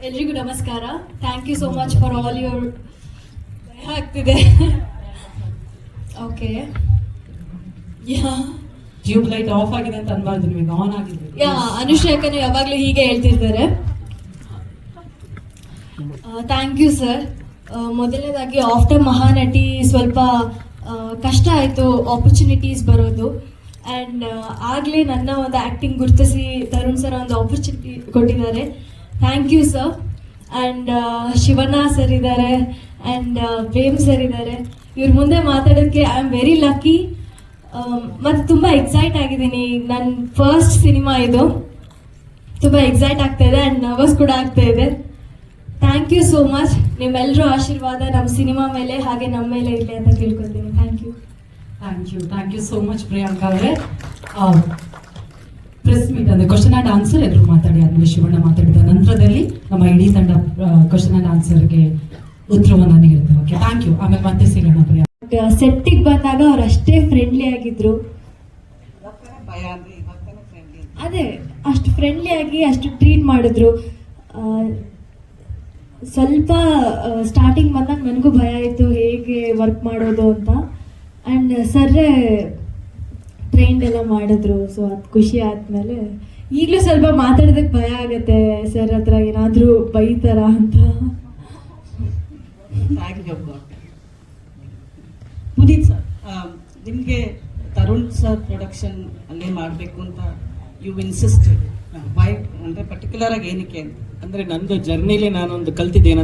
ಎಲ್ರಿಗೂ ನಮಸ್ಕಾರ. Thank you so much for all your ಆಗ್ತಿದೆ. ಓಕೆ, ಟ್ಯೂಬ್ ಲೈಟ್ ಆಫ್ ಆಗಿದೆ ಅಂತ ಅನ್ಬಾರ್ದು, ನಿಮಗೆ ಆನ್ ಆಗಿದೆ. ಅನುಶ್ರೇಖನು ಯಾವಾಗಲೂ ಹೀಗೆ ಹೇಳ್ತಿರ್ತಾರೆ. Thank you sir. ಮೊದಲನೇದಾಗಿ ಆಫ್ಟರ್ ಮಹಾನಟಿ ಸ್ವಲ್ಪ ಕಷ್ಟ ಆಯಿತು ಆಪರ್ಚುನಿಟೀಸ್ ಬರೋದು. ಆ್ಯಂಡ್ ಆಗಲೇ ನನ್ನ ಒಂದು ಆ್ಯಕ್ಟಿಂಗ್ ಗುರುತಿಸಿ ತರುಣ್ ಸರ್ ಒಂದು ಆಪರ್ಚುನಿಟಿ ಕೊಟ್ಟಿದ್ದಾರೆ. Thank you sir. And Shivanna sir ಇದ್ದಾರೆ, ಆ್ಯಂಡ್ ಪ್ರೇಮ್ ಸರ್ ಇದ್ದಾರೆ. ಇವ್ರ ಮುಂದೆ ಮಾತಾಡೋಕ್ಕೆ ಐ ಆಮ್ ವೆರಿ ಲಕ್ಕಿ. ಮತ್ತು ತುಂಬ ಎಕ್ಸೈಟ್ ಆಗಿದ್ದೀನಿ. ನನ್ನ ಫಸ್ಟ್ ಸಿನಿಮಾ ಇದು. ತುಂಬ ಎಕ್ಸೈಟ್ ಆಗ್ತಾ ಇದೆ ಆ್ಯಂಡ್ ನರ್ವಸ್ ಕೂಡ ಆಗ್ತಾ ಇದೆ. Thank you so much. ನಿಮ್ಮೆಲ್ಲರೂ ಆಶೀರ್ವಾದ ನಮ್ಮ ಸಿನಿಮಾ ಮೇಲೆ ಹಾಗೆ ನಮ್ಮ ಮೇಲೆ ಇರಲಿ ಅಂತ ಕೇಳ್ಕೊತೀನಿ. Thank you so much Priyanka ಅವರೇ. ಪ್ರೆಸ್ ಮೀಟ್ ಅಂದ್ರೆ ಕ್ವಶನ್ ಆ್ಯಂಡ್ ಆನ್ಸರ್ ಎಲ್ಲರೂ ಮಾತಾಡಿ ಆದ್ಮೇಲೆ ಶಿವಣ್ಣ ಮಾತಾಡಿದ ನಂತರದಲ್ಲಿ ನಮ್ಮ ಇಡೀ ತಂಡ ಕ್ವಶನ್ ಆ್ಯಂಡ್ ಆನ್ಸರ್ಗೆ ಉತ್ತರವನ್ನು ನೀಡುತ್ತೆ. Okay, thank you. ಆಮೇಲೆ ಮತ್ತೆ ಸಿಗೋಣ ಪ್ರಿಯಾಂಕಾ. ಸೆಟ್ಟಿಗೆ ಬಂದಾಗ ಅವ್ರು ಅಷ್ಟೇ ಫ್ರೆಂಡ್ಲಿ ಆಗಿದ್ರು. ಅದೇ ಅಷ್ಟು ಫ್ರೆಂಡ್ಲಿ ಆಗಿ ಅಷ್ಟು ಟ್ರೀಟ್ ಮಾಡಿದ್ರು. ಸ್ವಲ್ಪ ಸ್ಟಾರ್ಟಿಂಗ್ ಬಂದಾಗ ನನಗೂ ಭಯ ಆಯಿತು ಹೇಗೆ ವರ್ಕ್ ಮಾಡೋದು ಅಂತ. ಆ್ಯಂಡ್ ಸರ್ರೇ ಟ್ರೈನ್ ಎಲ್ಲ ಮಾಡಿದ್ರು. ಸೊ ಅದು ಖುಷಿ ಆದಮೇಲೆ ಈಗಲೂ ಸ್ವಲ್ಪ ಮಾತಾಡೋದಕ್ಕೆ ಭಯ ಆಗುತ್ತೆ, ಸರ್ ಹತ್ರ ಏನಾದರೂ ಬೈತಾರ ಅಂತ. ಪುನೀತ್ ಸರ್, ನಿಮಗೆ ತರುಣ್ ಸರ್ ಪ್ರೊಡಕ್ಷನ್ ಅಲ್ಲೇ ಮಾಡಬೇಕು ಅಂತ ಯು ಇನ್ಸಿಸ್ಟ್ ವೈ ಅಂದರೆ ಪರ್ಟಿಕ್ಯುಲರ್ ಆಗಿ ಏನಕ್ಕೆ ಅಂತ? ಅಂದರೆ ನಂದು ಜರ್ನಿಲಿ ನಾನೊಂದು ಕಲ್ತಿದ್ದೇನೆ.